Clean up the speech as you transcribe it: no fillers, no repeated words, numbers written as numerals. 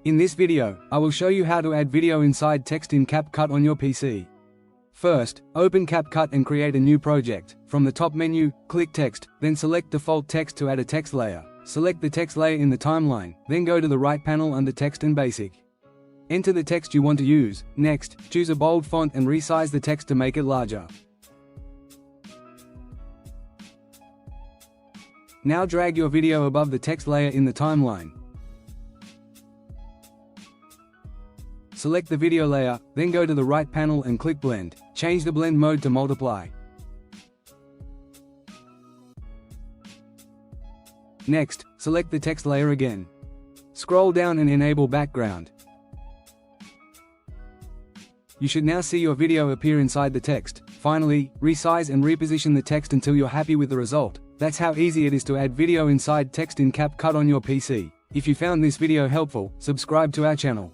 In this video, I will show you how to add video inside text in CapCut on your PC. First, open CapCut and create a new project. From the top menu, click Text, then select Default Text to add a text layer. Select the text layer in the timeline, then go to the right panel under Text and Basic. Enter the text you want to use. Next, choose a bold font and resize the text to make it larger. Now drag your video above the text layer in the timeline. Select the video layer, then go to the right panel and click Blend. Change the blend mode to multiply. Next, select the text layer again. Scroll down and enable background. You should now see your video appear inside the text. Finally, resize and reposition the text until you're happy with the result. That's how easy it is to add video inside text in CapCut on your PC. If you found this video helpful, subscribe to our channel.